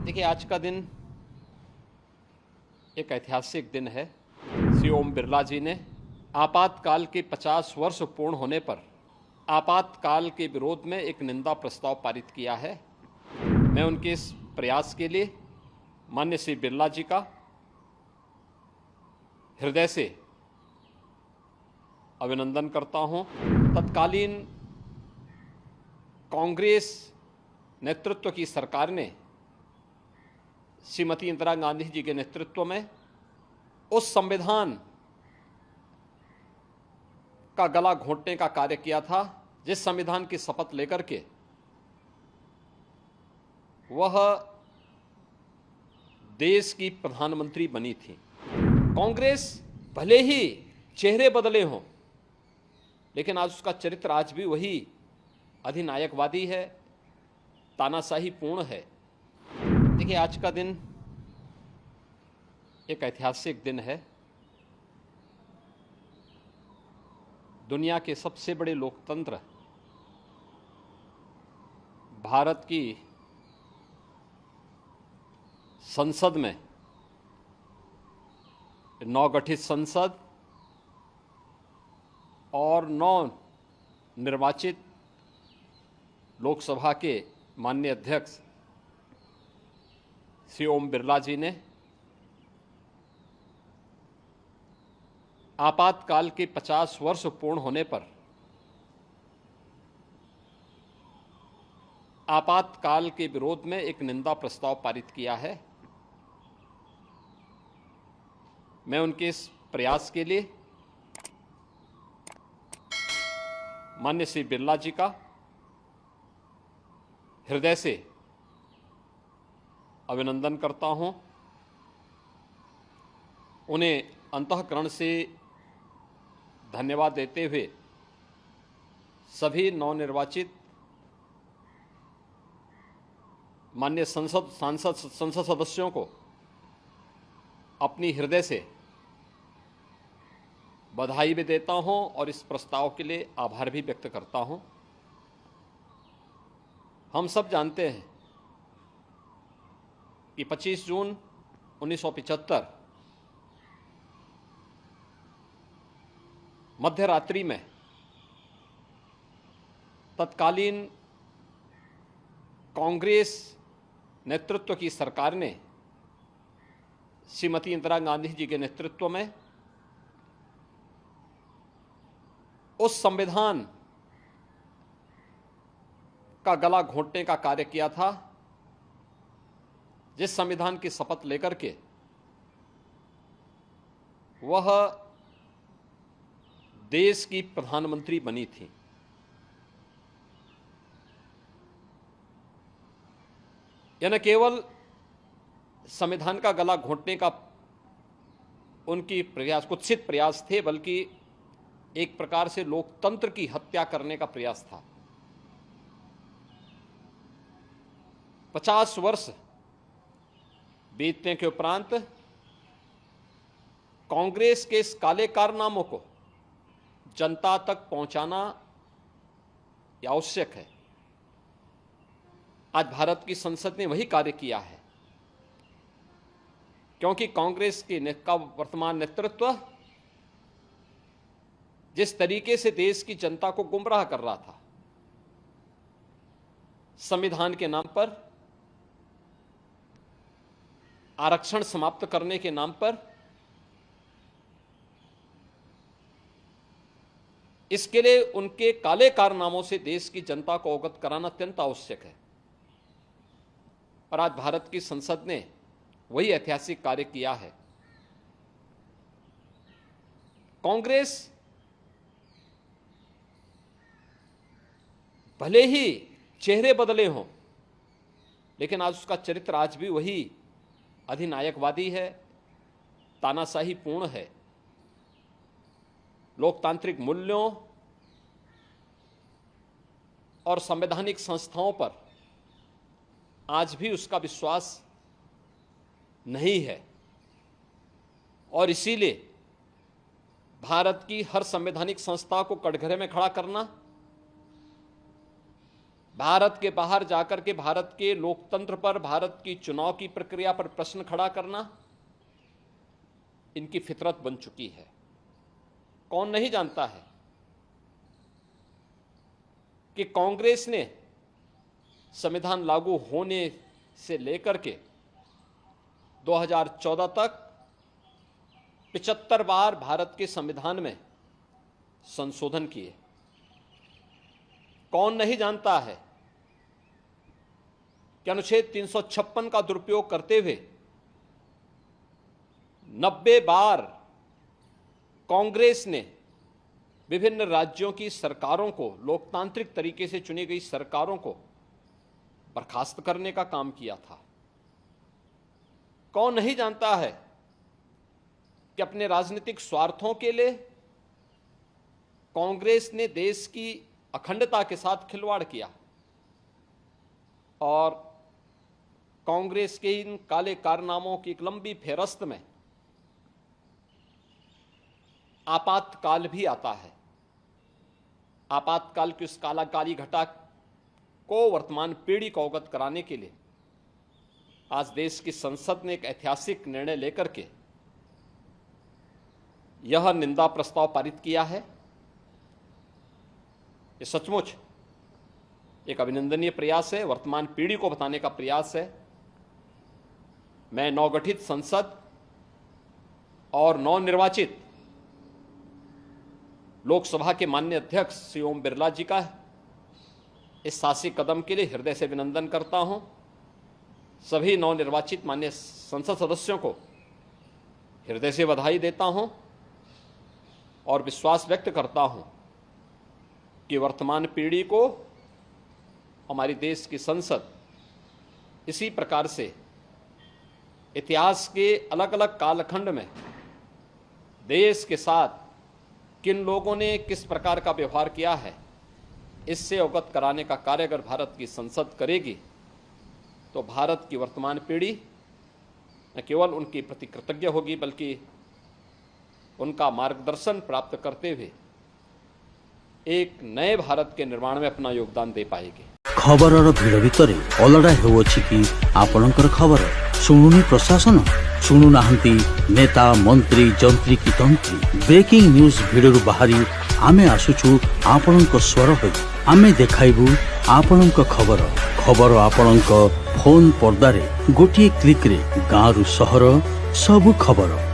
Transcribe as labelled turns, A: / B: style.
A: देखिए, आज का दिन एक ऐतिहासिक दिन है। श्री ओम बिरला जी ने आपातकाल के 50 वर्ष पूर्ण होने पर आपातकाल के विरोध में एक निंदा प्रस्ताव पारित किया है। मैं उनके इस प्रयास के लिए माननीय श्री बिरला जी का हृदय से अभिनंदन करता हूं। तत्कालीन कांग्रेस नेतृत्व की सरकार ने श्रीमती इंदिरा गांधी जी के नेतृत्व में उस संविधान का गला घोंटने का कार्य किया था जिस संविधान की शपथ लेकर के वह देश की प्रधानमंत्री बनी थी। कांग्रेस भले ही चेहरे बदले हों, लेकिन आज उसका चरित्र आज भी वही अधिनायकवादी है, तानाशाही पूर्ण है। देखिए, आज का दिन एक ऐतिहासिक दिन है। दुनिया के सबसे बड़े लोकतंत्र भारत की संसद में नवगठित संसद और नव निर्वाचित लोकसभा के माननीय अध्यक्ष श्री ओम बिरला जी ने आपातकाल के 50 वर्ष पूर्ण होने पर आपातकाल के विरोध में एक निंदा प्रस्ताव पारित किया है। मैं उनके इस प्रयास के लिए माननीय श्री बिरला जी का हृदय से अभिनंदन करता हूं। उन्हें अंतःकरण से धन्यवाद देते हुए सभी नवनिर्वाचित माननीय संसद सदस्यों को अपनी हृदय से बधाई भी देता हूं और इस प्रस्ताव के लिए आभार भी व्यक्त करता हूं। हम सब जानते हैं कि 25 जून 1975 मध्य रात्रि में तत्कालीन कांग्रेस नेतृत्व की सरकार ने श्रीमती इंदिरा गांधी जी के नेतृत्व में उस संविधान का गला घोंटने का कार्य किया था जिस संविधान की शपथ लेकर के वह देश की प्रधानमंत्री बनी थी। यह न केवल संविधान का गला घोंटने का उनकी कुत्सित प्रयास थे, बल्कि एक प्रकार से लोकतंत्र की हत्या करने का प्रयास था। 50 वर्ष बीतने के उपरांत कांग्रेस के इस काले कारनामों को जनता तक पहुंचाना आवश्यक है। आज भारत की संसद ने वही कार्य किया है, क्योंकि कांग्रेस का वर्तमान नेतृत्व जिस तरीके से देश की जनता को गुमराह कर रहा था, संविधान के नाम पर, आरक्षण समाप्त करने के नाम पर, इसके लिए उनके काले कारनामों से देश की जनता को अवगत कराना अत्यंत आवश्यक है। और आज भारत की संसद ने वही ऐतिहासिक कार्य किया है। कांग्रेस भले ही चेहरे बदले हों, लेकिन आज उसका चरित्र आज भी वही अधिनायकवादी है, तानाशाही पूर्ण है। लोकतांत्रिक मूल्यों और संवैधानिक संस्थाओं पर आज भी उसका विश्वास नहीं है, और इसीलिए भारत की हर संवैधानिक संस्था को कटघरे में खड़ा करना, भारत के बाहर जाकर के भारत के लोकतंत्र पर, भारत की चुनाव की प्रक्रिया पर प्रश्न खड़ा करना इनकी फितरत बन चुकी है। कौन नहीं जानता है कि कांग्रेस ने संविधान लागू होने से लेकर के 2014 तक 75 बार भारत के संविधान में संशोधन किए। कौन नहीं जानता है कि अनुच्छेद 356 का दुरुपयोग करते हुए 90 बार कांग्रेस ने विभिन्न राज्यों की सरकारों को, लोकतांत्रिक तरीके से चुनी गई सरकारों को बर्खास्त करने का काम किया था। कौन नहीं जानता है कि अपने राजनीतिक स्वार्थों के लिए कांग्रेस ने देश की अखंडता के साथ खिलवाड़ किया और कांग्रेस के इन काले कारनामों की एक लंबी फेहरिस्त में आपातकाल भी आता है। आपातकाल की उस काली घटा को वर्तमान पीढ़ी को अवगत कराने के लिए आज देश की संसद ने एक ऐतिहासिक निर्णय लेकर के यह निंदा प्रस्ताव पारित किया है। ये सचमुच एक अभिनंदनीय प्रयास है, वर्तमान पीढ़ी को बताने का प्रयास है। मैं नवगठित संसद और नवनिर्वाचित लोकसभा के माननीय अध्यक्ष श्री ओम बिरला जी का इस साहसिक कदम के लिए हृदय से अभिनंदन करता हूं। सभी नवनिर्वाचित माननीय संसद सदस्यों को हृदय से बधाई देता हूं और विश्वास व्यक्त करता हूं कि वर्तमान पीढ़ी को हमारी देश की संसद इसी प्रकार से इतिहास के अलग अलग कालखंड में देश के साथ किन लोगों ने किस प्रकार का व्यवहार किया है, इससे अवगत कराने का कार्य अगर भारत की संसद करेगी तो भारत की वर्तमान पीढ़ी न केवल उनके प्रति कृतज्ञ होगी बल्कि उनका मार्गदर्शन प्राप्त करते हुए एक नए भारत के निर्माण में अपना योगदान दे पाएगी।
B: खबरर भिड़ भितर अलड़ा हेउछि कि आपणकर खबर शुणुनी प्रशासन, शुणु नाहंती नेता मंत्री जंत्री की तंत्री। ब्रेकिंग न्यूज भिडरू बाहरी आमे आसुछु आपणक स्वर होई, आमे देखाइबु आपणक खबर। खबर आपणक फोन पर्दारे गोटिए क्लिक रे गाँव रु सहर सबु खबर।